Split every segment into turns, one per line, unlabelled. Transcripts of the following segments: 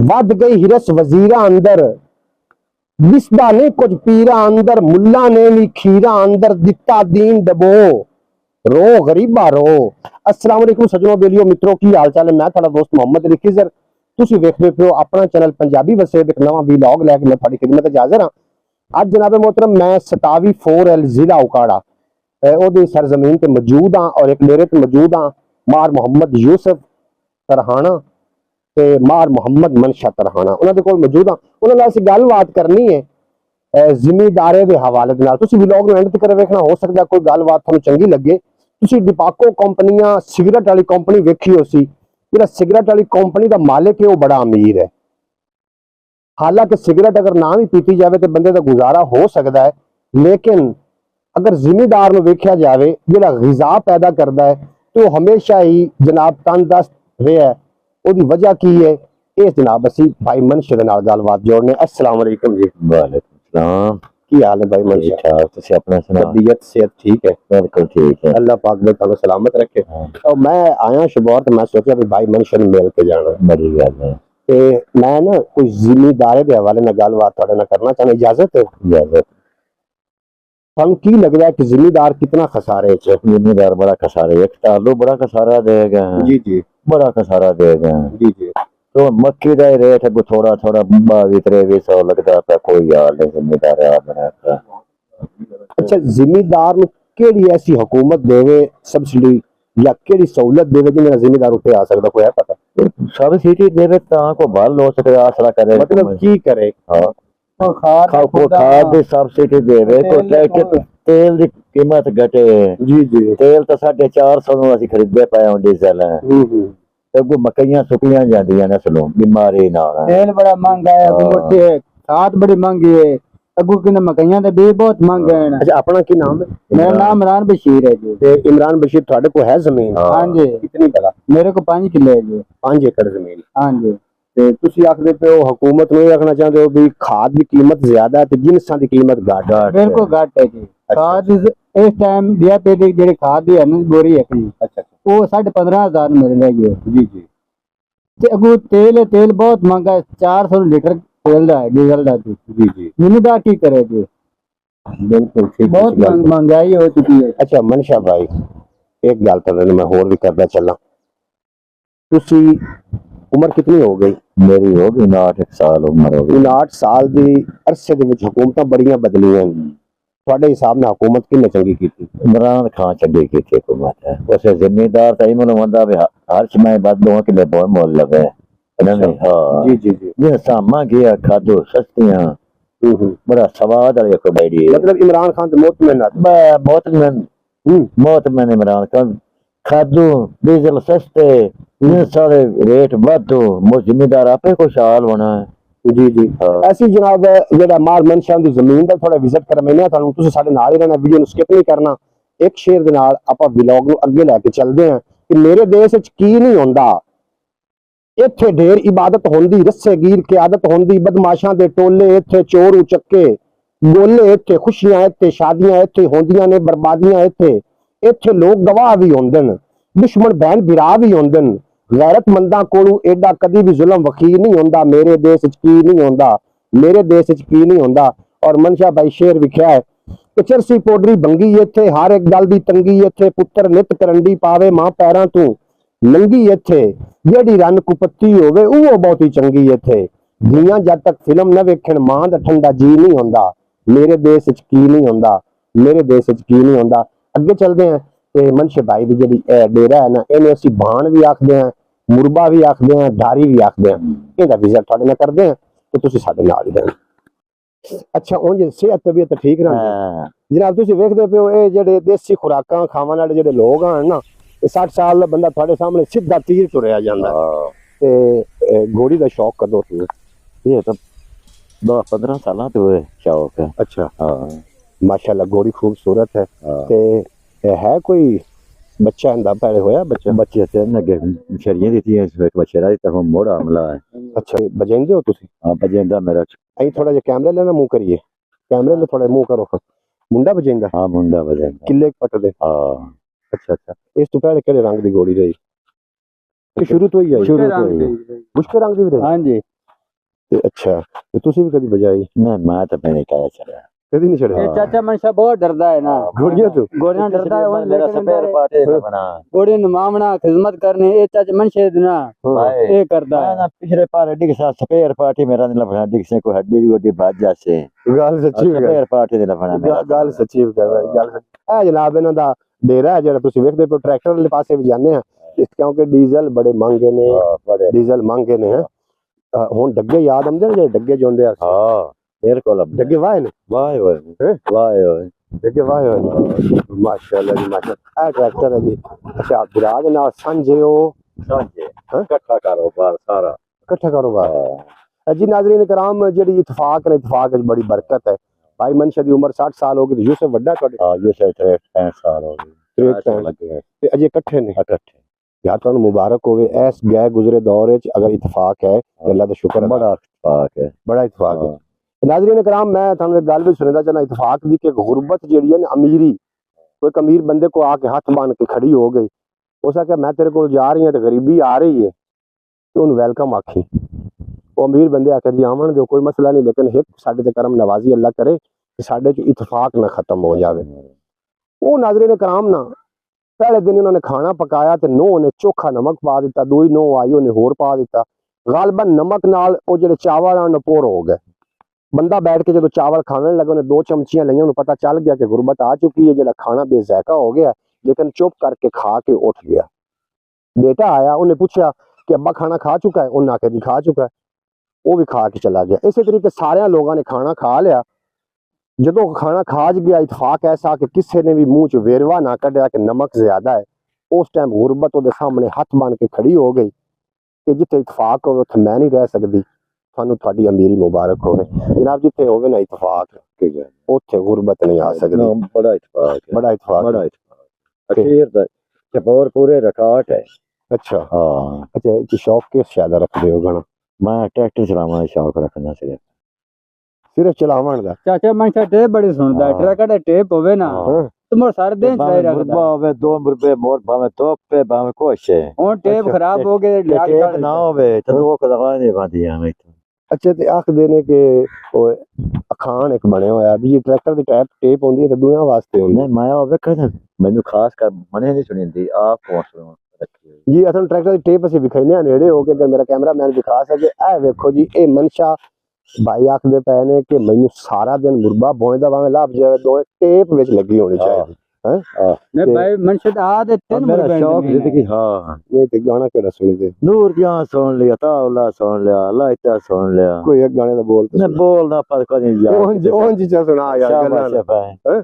वध गई हिरस वजीरा अंदर, दिसदा नहीं कुछ पीरा अंदर, मुल्ला ने भी खीरा अंदर, दिता दीन डबो, रो गरीबा रो। अस्सलाम वालेकुम सज्जनों बेलियो मित्रों, की हाल चाल है? मैं थोड़ा दोस्त मोहम्मद अली खिजर, तुसीं वेखदे पियो अपना चैनल पंजाबी वसेब, एक नवा वीलॉग लैके मैं थोड़ी खिदमत च हाज़र हां। अज जनाब मोहतरम मैं 27 4L जिला उकाड़ा ओदी सरजमीन ते मौजूद हाँ और एक डेरे ते मौजूद हाँ। मार मुहम्मद यूसुफ तरहाना ते मार मुहम्मद मनशा तरहाना उन्हां दे कोल मौजूद हाँ। उन्हां नाल असीं गलबात करनी है जिमीदारे दे हवाले दे नाल। तुसीं वीलॉग नूं एंड तक वेखना, हो सकदा कोई गलबात तुहानूं चंगी लगे। तुसीं डिपाको कंपनियां सिगरेट वाली कंपनी वेखी होसी, जिहड़ा सिगरेट वाली कंपनी दा मालिक है वो बड़ा अमीर है। हालांकि सिगरेट अगर ना भी पीती जाए तो बंदे का गुजारा हो सकता है, लेकिन अगर जिमीदार नूं वेख्या जाए जिहड़ा ग़िज़ा पैदा करता है तो हमेशा ही जनाब तंदुरुस्त रहा है। उसकी वजह की है ये जनाब असी भाई मनशे दे नाल गलबात जोड़ने। अस्सलाम वालेकुम जी।
वालेकुम सलाम।
की हाल है भाई मनशा?
ठीक तुसी अपना सुना?
तबीयत सेहत ठीक है?
बिल्कुल ठीक है,
अल्लाह पाक ने तुहानूं सलामत रखे। और मैं आया शुबार तो मैं सोचा भी भाई मनशे नूं मिल के जाना।
बड़ी गल है।
ते मैं ना कोई जिमीदारे दे हवाले नाल गलबात तुहाडे नाल करना चाहना, इजाजत है?
इजाजत।
तुहानूं की लगदा है कि जिमीदार कितना खसारे च?
जिम्मेदार बड़ा खसारे, एक तालू बड़ा खसारा देगा।
जी जी
बड़ा खसारा देगा।
जी जी।
तो मक्की का रेट है थोड़ा थोड़ा 22-23 लगता पे, कोई हाल नहीं जिम्मेदार बना।
अच्छा, जिमीदार नूं केड़ी ऐसी हुकूमत देवे सब्सिडी या केड़ी सहूलत देवे जिन्हें जिमीदार उत्ते आ सकदा, कोई है पता?
सब्सिडी देवे ता को भल हो सके, आसरा करे।
मतलब की करे?
हाँ, खाद दी सब्सिडी देवे तो ट्रैक्टर तेल दी कीमत घटे।
जी जी।
तेल तो 450 ਨੂੰ ਅਸੀਂ ਖਰੀਦਦੇ ਪਏ ਹਾਂ ਡੀਜ਼ਲ ਹੈ। ਤੇ ਉਹ ਮੱਕੀਆਂ ਸੁੱਕੀਆਂ ਜਾਂਦੀਆਂ ਨੇ ਸਲੋਂ ਬਿਮਾਰੀ ਨਾਲ।
तेल बड़ा महंगा है, मोटे खाद बड़ी महंगी है, अगू की मकइयां दे बीज बहुत महंगे हैं।
अच्छा, अपना की नाम है?
मेरा नाम इमरान बशीर है जी।
ते इमरान बशीर ਤੁਹਾਡੇ को है जमीन?
हाँ जी।
कितनी भला?
मेरे को 5 किले है जी।
5 एकड़ जमीन।
हाँ जी।
ਤੇ ਤੁਸੀਂ ਆਖਦੇ ਪਏ ਹੋ हुकूमत ਨੂੰ ਇਹ ਆਖਣਾ ਚਾਹੁੰਦੇ ਹੋ ਵੀ ਖਾਦ ਦੀ ਕੀਮਤ ਜ਼ਿਆਦਾ ਹੈ ਤੇ ਜਿਨਸਾਂ ਦੀ ਕੀਮਤ ਘੱਟ ਹੈ।
बिल्कुल घट है जी। खाद इस टाइम दिया पे जेडी खाद दी है ना बोरी है जी,
अच्छा
वो 15,500 मिल रही है
जी जी।
ते अगू तेल बहुत महंगा है, 400 लीटर तेल दा है, डीजल दा जी।
जी जी
जिम्मेदार की करे जी,
बिल्कुल ठीक।
बहुत महंगाई हो चुकी है।
अच्छा मनशा भाई, एक गल तो मैं होर भी करना चलना, तुसी उम्र कितनी हो गई?
मेरी हो गई 59 साल उम्र हो गई।
59 साल ਦੀ ਅਰਸੇ ਦੇ ਵਿੱਚ ਹਕੂਮਤਾਂ ਬੜੀਆਂ ਬਦਲੀਆਂ ਨੇ, ਤੁਹਾਡੇ ਹਿਸਾਬ ਨਾਲ ਹਕੂਮਤ ਕਿੰਨੇ ਚੰਗੀ ਕੀਤੀ?
इमरान खान चंगी की थी हुकूमत है। वैसे जिम्मेदार तो इमन वंदा भी हर समय बाद 2 किले बहुत मोल लगे। हाँ
जी जी जी।
जिन सामा गया खादो सस्तियां बड़ा स्वाद वाली को बैठी।
मतलब इमरान खान तो मोतमिन
मोतमिन इमरान खान खादो डीजल सस्ते सारे रेट वाधो मो जिम्मेदार आपे को शाल होना है।
जी जी। ऐसी जनाब जेड़ा मार मनशा दी जमीन दा थोड़ा विजिट कर मैंने थानू तुसी साडे नाल ही रहना, वीडियो नु स्किप नहीं करना। एक शेयर दे नाल आपां व्लॉग नु अगे लेके चलदे हैं कि मेरे देश विच की नहीं होंदा। इत्थे ढेर इबादत होंदी, रस्से गिर के आदत होंदी, बदमाशां दे टोले इत्थे, चोर उचक्के गोले इत्थे, खुशियां इत्थे, शादियां इत्थे होंदियां ने, बर्बादियां इत्थे। इत्थे लोग गवाह भी होंदे न, दुश्मन बहन बिरा भी होंदे न। गैरतमंदां कोलों एडा कदी भी जुल्म वकील नहीं होंदा। मेरे देश च की नहीं होंदा, मेरे देश च की नहीं होंदा। और मनशा भाई शेर विख्या है कि चरसी पोडरी भंगी इत्थे, हर एक गल दी तंगी इत्थे, पुत्तर नित करंडी पावे मां पैरां तू नंगी इत्थे, जेड़ी रन कुपत्ती होवे वो बहुती चंगी इत्थे। जियां जद तक फिल्म न वेखण मां दा ठंडा जी नहीं होंदा। मेरे देश च की नहीं होंदा, मेरे देश च की नहीं होंदा। अगे चलते हैं ते मनशे भाई दी जेड़ी डेरा है ना, इहनूं असीं बाण भी आखदे हैं, मुरबा भी आखदे हैं, धारी भी आखदे हैं। इहदा विजिट तुहाडे नाल करदे हैं ते तुसीं साडे नाल ही रहना। अच्छा, उंज सेहत तबीयत ठीक रहिंदी जनाब? तुसीं वेखदे पिओ ये जेड़े देसी खुराकां खावन वाले जेड़े लोग हन ना, 60 साल दा बंदा तुहाडे सामने सीधा तीर तुरिया जांदा ते घोड़ी दा शौक कदों सी?
ये तो 15 साल तो शौक है।
अच्छा
हाँ
माशाल्लाह, घोड़ी खूबसूरत है। ते है कोई बच्चा इंदा पैदा होया?
बच्चे से लगे शरियां दी थी, एक बच्चे दा तो मोड़ा हमला है।
अच्छा, बजाइंदे हो तुसीं?
हां बजेंदा मेरा
अई थोड़ा जिहा कैमरे लेना मुंह करिए, कैमरे ले थोड़ा मुंह करो। मुंडा बजाइंदा?
हां मुंडा बजेंदा।
किले पटदे?
हां।
अच्छा अच्छा। इस तो पहले केड़े रंग दी घोड़ी रही? कि शुरू तो ही आई?
शुरू तो ही
मुश्किल रंग दी भी रही?
हाँ जी।
ਤੇ ਅੱਛਾ ਤੇ ਤੁਸੀਂ ਵੀ ਕਦੀ ਵਜਾਈ?
ਨਾ ਮੈਂ ਤਾਂ ਮੈंने ਕਹਿਆ ਚਲਿਆ
ਕਦੀ ਨਹੀਂ ਛੜਿਆ?
ये चाचा मनशा बहुत डरता है ना,
घोड़ियां तो
गोरियां डरता है वो,
मेरा
लेकिन
स्पेयर पार्ट है बना
गोड़ी निमावना खिदमत करनी ये चाचा मनशे ना
भाई
ये करता है।
ना पिछले पार हड्डी के साथ स्पेयर पार्ट ही मेरा नहीं लफड़ा हड्डी से कोई हड्डी वड्डी बाज जासे
ਗੱਲ ਸੱਚੀ ਹੈ
स्पेयर पार्ट ही लफड़ा मेरा
ਗੱਲ ਸੱਚੀ ਕਹਿੰਦਾ ਗੱਲ ਇਹ ਜਨਾਬ ਇਹਨਾਂ ਦਾ ਡੇਰਾ ਹੈ ਜਿਹੜਾ ਤੁਸੀਂ ਵੇਖਦੇ ਪਏ ਟਰੈਕਟਰ ਵਾਲੇ ਪਾਸੇ ਵੀ ਜਾਂਦੇ ਆ ਕਿਉਂਕਿ ਡੀਜ਼ਲ ਬੜੇ ਮਹਿੰਗੇ ਨੇ
बड़े
ਡੀਜ਼ਲ ਮਹਿੰਗੇ ਨੇ ਹੁਣ ਡੱਗੇ ਯਾਦ ਆਉਂਦੇ ਨੇ ਜਿਹੜੇ ਡੱਗੇ ਜੋਂਦੇ ਆ
हां बिल्कुल
ਡੱਗੇ ਵਾਹ ਨੇ
वाह वाह
ਡੱਗੇ ਵਾਹ ਹੋਏ ਨੇ ਮਾਸ਼ਾਅੱਲਾ ਜੀ ਮਾਸ਼ਾਅੱਲਾ ਇਹ ਟਰੈਕਟਰ ਹੈ ਜੀ ਅੱਛਾ ਵਿਰਾਜ ਨਾਲ ਸਾਂਝੇ ਉਹ
समझे
हाँ?
इकट्ठा कारोबार सारा
ਇਕੱਠਾ ਕਾਰੋਬਾਰ ਜੀ ਨਾਜ਼ਰੀਨ कराम ਜਿਹੜੀ ਇਤਫਾਕ ਨੇ ਇਤਫਾਕ ਵਿੱਚ ਬੜੀ ਬਰਕਤ ਹੈ ਭਾਈ ਮਨਸ਼ਾ ਦੀ ਉਮਰ 60 ਸਾਲ ਹੋ ਗਈ ਤੇ ਯੂਸਫ ਵੱਡਾ ਤੁਹਾਡੇ
हां ये से 63 साल हो गए
63
लगे हैं
ਤੇ ਅਜੇ ਇਕੱਠੇ ਨੇ
इकट्ठे
ਯਾਰ ਤੁਹਾਨੂੰ ਮੁਬਾਰਕ ਹੋਵੇ ਇਸ ਗਏ ਗੁਜ਼ਰੇ ਦੌਰ ਵਿੱਚ ਅਗਰ ਇਤਫਾਕ ਹੈ ਤੇ ਅੱਲਾ ਦਾ ਸ਼ੁਕਰ ਹੈ
बड़ा इत्तेफाक है
ਬੜਾ ਇਤਫਾਕ ਹੈ
हाँ,
ਨਾਜ਼ਰੀਨ ਕਰਾਮ ਮੈਂ ਤੁਹਾਨੂੰ ਇੱਕ ਗੱਲ ਵੀ ਸੁਣਾਉਂਦਾ ਚਾਹਨਾ ਇਤਫਾਕ ਦੀ ਕਿ ਗੁਰਬਤ ਜਿਹੜੀ ਹੈ ਨਾ ਅਮੀਰੀ ਕੋਈ ਇੱਕ ਅਮੀਰ ਬੰਦੇ ਕੋ ਆ ਕੇ ਹੱਥ ਬਾਂਧ ਕੇ ਖੜੀ ਹੋ ਗਈ ਉਸ ਆ ਕਿ ਮੈਂ ਤੇਰੇ ਕੋਲ ਜਾ ਰਹੀ ਹਾਂ ਤੇ ਗਰੀਬੀ ਆ ਰਹੀ ਹੈ ਤੇ ਉਹਨੂੰ ਵੈਲਕਮ ਆਖੀ ਉਹ ਅਮੀਰ ਬੰਦੇ ਆ ਕੇ ਜੀ ਆਵਣ ਦਿਓ ਕੋਈ ਮਸਲਾ ਨਹੀਂ ਲੇਕਿਨ ਇੱਕ ਸਾਡੇ ਤੇ ਕਰਮ ਨਵਾਜ਼ੀ ਅੱਲਾ ਕਰੇ ਕਿ ਸਾਡੇ ਚ ਇਤਫਾਕ ਨਾ ਖਤਮ ਹੋ ਜਾਵੇ ਉਹ ਨਾਜ਼ਰੀਨ ਕਰਾਮ ਨਾ ਪਹਿਲੇ ਦਿਨ ਉਹਨਾਂ ਨੇ ਖਾਣਾ ਪਕਾਇਆ ਤੇ ਨੂੰਹ ਨੇ ਚੋਖਾ ਨਮਕ ਪਾ ਦਿੱਤਾ ਦੂਈ ਨੂੰਹ ਆਈ ਉਹਨੇ ਹੋਰ ਪਾ ਦਿੱਤਾ ਗਾਲਬਨ ਨਮਕ ਨਾਲ ਉਹ ਜਿਹੜੇ ਚਾਵਲ ਆ ਨਪੋਰ ਹੋ ਗਏ ਬੰਦਾ ਬੈਠ ਕੇ ਜਦੋਂ ਚਾਵਲ ਖਾਣ ਲੱਗਾ ਉਹਨੇ 2 ਚਮਚੀਆਂ ਲਈਆਂ ਉਹਨੂੰ ਪਤਾ ਚੱਲ ਗਿਆ ਕਿ ਗੁਰਬਤ ਆ ਚੁੱਕੀ ਹੈ ਜਿਹੜਾ ਖਾਣਾ ਬੇਜ਼ਾਇਕਾ ਹੋ ਗਿਆ ਲੇਕਿਨ ਚੁੱਪ ਕਰਕੇ ਖਾ ਕੇ ਉੱਠ ਗਿਆ ਬੇਟਾ ਆਇਆ ਉਹਨੇ ਪੁੱਛਿਆ ਕਿ ਅੱਬਾ ਖਾਣਾ ਖਾ ਚੁੱਕਾ ਹੈ ਉਹਨੇ ਆਖਿਆ ਜੀ ਖਾ ਚੁੱਕਾ ਹੈ ਉਹ ਵੀ ਖਾ ਕੇ ਚਲਾ ਗਿਆ ਇਸੇ ਤਰੀਕੇ ਸਾਰਿਆਂ ਲੋਕਾਂ ਨੇ ਖਾਣਾ ਖਾ ਲਿਆ ਜਦੋਂ ਖਾਣਾ ਖਾ ਗਿਆ ਇਤਫਾਕ ਐਸਾ ਕਿ ਕਿਸੇ ਨੇ ਵੀ ਮੂੰਹ ਚ ਵੇਰਵਾ ਨਾ ਕੱਢਿਆ ਕਿ ਨਮਕ ਜ਼ਿਆਦਾ ਹੈ ਉਸ ਟਾਈਮ ਗੁਰਬਤ ਉਹਦੇ ਸਾਹਮਣੇ ਹੱਥ ਬੰਨ ਕੇ ਖੜੀ ਹੋ ਗਈ ਕਿ ਜਿੱਥੇ ਇਤਫਾਕ ਹੋਵੇ ਉੱਥੇ ਮੈਂ ਨਹੀਂ ਰਹਿ ਸਕਦੀ ਤੁਹਾਨੂੰ ਤੁਹਾਡੀ ਅਮੀਰੀ ਮੁਬਾਰਕ ਹੋਵੇ ਜਨਾਬ ਜਿੱਥੇ ਹੋਵੇ ਨਾ ਇਤਫਾਕ
ठीक है
ਉੱਥੇ ਗੁਰਬਤ ਨਹੀਂ ਆ ਸਕਦੀ
ना, बड़ा इत्तेफाक है
ਬੜਾ ਇਤਫਾਕ
बड़ा इत्तेफाक अखीर दा चपोर पूरे रिकॉर्ड है
ਅੱਛਾ
हाँ
ਅੱਛਾ ਇਹ 'ਚ ਸ਼ੌਕ ਕਿਸ ਸ਼ਾਇਦ ਰੱਖਦੇ ਹੋ ਗਣਾ
मैं ट्रैक्टर चलावा शौक रखना सिर्फ
ਸਿਰਫ ਚਲਾਵਣ ਦਾ
चाचा मनशा टेप बड़ी सुनता है,
हाँ।
ट्रक का टेप होवे ना
हाँ।
तुम सारे दिन चलाई
भावे
रखता
मुर्बा होवे 2 मुर्बे मोर भावे तोपे भावे कुछ है
और टेप
अच्छा,
खराब हो गए
ते टेप ना होवे तो दो कदवा नहीं बांधी हमें
ਅੱਛਾ ਤੇ ਆਖਦੇ ਨੇ ਕਿ ਉਹ ਅਖਾਣ ਇੱਕ ਬਣਿਆ ਹੋਇਆ ਵੀ ਇਹ ਟਰੈਕਟਰ ਦੀ ਟੇਪ ਹੁੰਦੀ ਹੈ ਤੇ ਦੂਆਂ ਵਾਸਤੇ ਹੁੰਦੀ ਹੈ
नहीं मैं होवे कद मैनू खास कर मने नहीं सुनिंदी आप पहुंच रखी
ਜੀ ਅਸਾਂ ਟਰੈਕਟਰ ਦੀ ਟੇਪ ਅਸੀਂ ਵਿਖਾਈਨੇ ਆ ਨੇੜੇ ਹੋ ਕੇ ਅਗਰ ਮੇਰਾ ਕੈਮਰਾਮੈਨ ਦਿਖਾ ਸਕੇ ਇਹ ਵੇਖੋ ਜੀ ਇਹ ਮਨਸ਼ਾ ਭਾਈ ਆਖਦੇ ਪਏ ਨੇ ਕਿ ਮੈਨੂੰ ਸਾਰਾ ਦਿਨ ਮੁਰਬਾ ਬੋਇਦਾ ਭਾਵੇਂ ਲੱਭ ਜਾਵੇ ਦੋਵੇਂ ਟੇਪ ਵਿੱਚ ਲੱਗੀ ਹੋਣੀ ਚਾਹੀਦੀ
नहीं
ते-
भाई मनशा आ तीन
मेरा
मुर्गे
शौक
जमीन है।
जिंदगी हाँ
ਨਹੀਂ ਤੇ ਗਾਣਾ ਕਿਹੜਾ ਸੁਣਦੇ
नूर जहां सुन लिया तावला सुन लिया लाइटा सुन लिया
ਕੋਈ ਇੱਕ ਗਾਣੇ ਦਾ ਬੋਲ
मैं बोलना पर कदी
ਉਹ ਚੀਜ਼ਾਂ ਸੁਣਾ ਯਾਰ ਗੱਲਾਂ ਨਾ। हैं?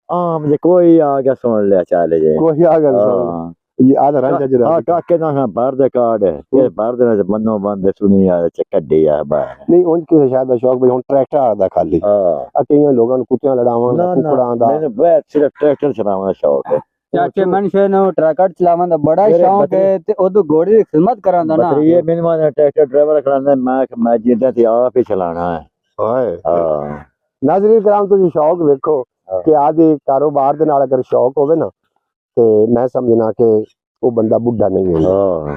आम जे कोई आ गया सुन लिया चले जे
ਕੋਈ ਆ ਗੱਲ ਸੁਣ
हाँ
ਜੀ ਆਹ ਰਾਂਝਾ ਜਿਹੜਾ
हाँ काके ना बाहर दे कार्ड है ये बाहर दे मनो बंद सुनी आ चक्डी आ बाहर
ਨਹੀਂ ਉਂਝ ਕਿਸੇ ਸ਼ਾਇਦ ਦਾ ਸ਼ੌਕ ਵੀ ਹੁਣ ਟਰੈਕਟਰ ਆਦਾ ਖਾਲੀ
हां
ਆ ਕਈਆਂ ਲੋਕਾਂ ਨੂੰ ਕੁੱਤਿਆਂ ਲੜਾਵਾਂ ਦਾ
ना
ਕੁਕੜਾਂ ਦਾ
मैंने बहुत सिर्फ ट्रैक्टर चलाने का शौक है
चाचे मनशे ने ट्रक चलावन दा बड़ा
मेरे
शौक
बकरी-
है ते ओदू घोड़ी दी खिदमत करांदा ना
बकरी ये मैंने माने ट्रैक्टर ड्राइवर कराना मैं जिंदा थी आप ही चलाना है
ਹਾਏ
हां
ਨਾਜ਼ਰੀਨ ਕਰਾਮ ਤੁਸੀਂ ਸ਼ੌਕ ਵੇਖੋ
ਹਾਂ।
ਕਿ ਆਦੀ ਕਾਰੋਬਾਰ ਦੇ ਨਾਲ ਅਗਰ ਸ਼ੌਕ ਹੋਵੇ ਨਾ ਤੇ ਮੈਂ ਸਮਝਣਾ ਕਿ ਉਹ ਬੰਦਾ ਬੁੱਢਾ ਨਹੀਂ ਹੁੰਦਾ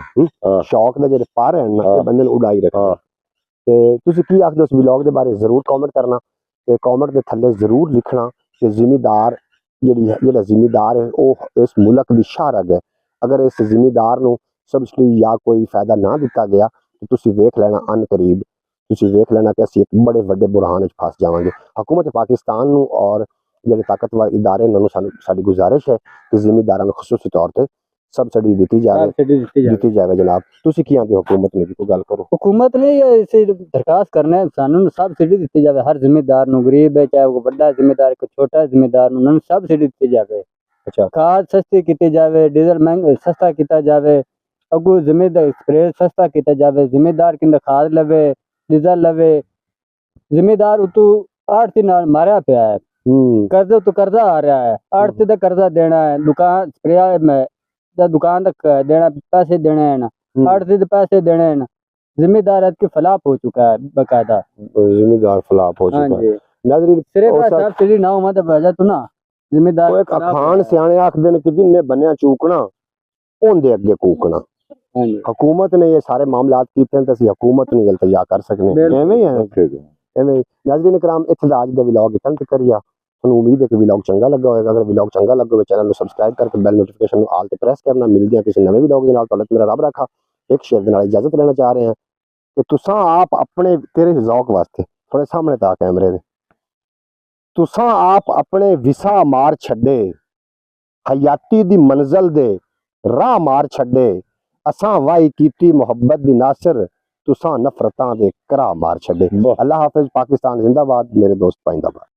हां
ਸ਼ੌਕ ਦੇ ਜਿਹੜੇ ਪਰ ਹਨ ਨਾ
ਹਾਂ।
ਇਹ ਬੰਦੇ ਨੂੰ ਉਡਾਈ ਰੱਖਦੇ
ਹਾਂ।
ਤੇ ਤੁਸੀਂ ਕੀ ਆਖਦੇ ਹੋ ਉਸ ਵਲੌਗ ਦੇ ਬਾਰੇ ਜ਼ਰੂਰ ਕਮੈਂਟ ਕਰਨਾ ਤੇ ਕਮੈਂਟ ਦੇ ਥੱਲੇ ਜ਼ਰੂਰ ਲਿਖਣਾ ਕਿ ਜ਼ਿਮੀਦਾਰ ਜਿਹੜਾ ਜ਼ਿਮੀਦਾਰ ਹੈ ਉਹ ਇਸ ਮੁਲਕ ਦੀ ਸ਼ਾਹਰਗ ਹੈ ਅਗਰ ਇਸ ਜ਼ਿਮੀਦਾਰ ਨੂੰ ਸਬਸਿਡੀ ਜਾਂ ਕੋਈ ਫਾਇਦਾ ਨਾ ਦਿੱਤਾ ਗਿਆ ਤਾਂ ਤੁਸੀਂ ਵੇਖ ਲੈਣਾ ਅਨ ਕਰੀਬ ਤੁਸੀਂ ਵੇਖ ਲੈਣਾ ਕਿ ਅਸੀਂ ਇੱਕ ਬੜੇ ਵੱਡੇ ਬੁਰਹਾਨ ਵਿੱਚ ਫਸ ਜਾਵਾਂਗੇ ਹਕੂਮਤ ਪਾਕਿਸਤਾਨ ਨੂੰ ਔਰ ਜਿਹੜੇ ਤਾਕਤਵਰ ਇਦਾਰੇ ਉਹਨਾਂ ਨੂੰ ਸਾਡੀ ਗੁਜ਼ਾਰਿਸ਼ ਹੈ ਕਿ ਜ਼ਿਮੀਦਾਰਾਂ ਨੂੰ ਖੁਸੂਸੀ ਤੌਰ ਤੇ ਸਬਸਿਡੀ ਦਿੱਤੀ ਜਾਵੇ ਦਿੱਤੀ ਜਾਵੇ ਜਨਾਬ ਤੁਸੀਂ ਕੀ ਆਂਦੇ हुकूमत ने ਕੋਈ ਗੱਲ ਕਰੋ
हुकूमत ने ये इसे दरखास्त करना है सानू सब्सिडी दी जावे हर जिम्मेदार नु गरीब है चाहे वो बड़ा जिम्मेदार कोई छोटा जिम्मेदार नु सब्सिडी दी जावे
अच्छा
खाद सस्ती की जावे डीजल महंगा सस्ता किया जावे अगू जिम्मेदार स्प्रे सस्ता किया जावे जिम्मेदार किंद खाद लवे डीजल लवे जिम्मेदार उतू आड़ती नाल मारिया पिया है कर्जा तो कर्जा आ रहा है आड़ती दा कर्जा देना है दुकान स्प्रे में दुकान तक देना पैसे देने हैं ना आड़ती दे पैसे देने हैं ना जिम्मेदार की फलाप हो चुका है बकायदा
जिम्मेदार फलाप हो
हाँ
चुका
जी
है नाज़रीन
सिर्फ सब्सिडी ना हो मतलब वजह तो ना जिम्मेदार
ਉਹ ਇੱਕ ਅਖਾਣ ਸਿਆਣੇ ਆਖਦੇ ਨੇ ਕਿ ਜਿੰਨੇ ਬੰਨਿਆ ਚੂਕਣਾ ਉਹਦੇ ਅੱਗੇ ਕੂਕਣਾ
हाँ जी
हुकूमत ने ये सारे मामलात कीते हैं तो ਅਸੀਂ हुकूमत ਨੂੰ ਇਲਤਜਾ ਕਰ ਸਕਨੇ
ਬਿਲਕੁਲ।
ਐਵੇਂ ਹੀ ਹੈ ਐਵੇਂ ਨਾਜ਼ਰੀਨ ਇਕਰਾਮ ਇੱਥੇ ਦਾ ਅੱਜ ਦਾ ਵਲੌਗ ਇਤਨ ਤੱਕ ਕਰਿਆ ਤੁਹਾਨੂੰ ਉਮੀਦ ਹੈ ਕਿ ਵਲੌਗ ਚੰਗਾ ਲੱਗਾ ਹੋਵੇਗਾ ਅਗਰ ਵਲੌਗ ਚੰਗਾ ਲੱਗਾ ਹੋਵੇ ਚੈਨਲ ਨੂੰ ਸਬਸਕ੍ਰਾਈਬ ਕਰਕੇ ਬੈਲ ਨੋਟੀਫਿਕੇਸ਼ਨ ਨੂੰ ਆਲ ਤੇ ਪ੍ਰੈਸ ਕਰਨਾ ਮਿਲਦੇ ਆ ਕਿਸੇ ਨਵੇਂ ਵਲੌਗ ਦੇ ਨਾਲ ਤੁਹਾਡਾ ਮੇਰਾ ਰੱਬ ਰੱਖਾ ਇੱਕ ਸ਼ੇਅਰ ਦੇ ਨਾਲ ਇਜਾਜ਼ਤ ਲੈਣਾ ਚਾਹ ਰਹੇ ਹਾਂ ਕਿ ਤੁਸੀਂ ਆਪ ਆਪਣੇ ਤੇਰੇ ਜ਼ੌਕ ਵਾਸਤੇ ਥੋੜੇ ਸਾਹਮਣੇ ਤਾਂ ਕੈਮਰੇ ਦੇ ਤੁਸੀਂ ਆਪ ਆਪਣੇ ਵਿਸਾ ਮਾਰ ਛੱਡੇ ਹਯਾਤੀ ਦੀ ਮੰਜ਼ਲ ਦੇ ਰਾਹ ਮਾਰ ਛੱਡੇ ਅਸਾਂ ਵਾਈ ਕੀਤੀ ਮੁਹੱਬਤ ਦੀ ਨਾਸਰ तुसा नफरतां दे करा मार छड़े। अल्लाह हाफिज, पाकिस्तान जिंदाबाद, मेरे दोस्त पाइंदाबाद।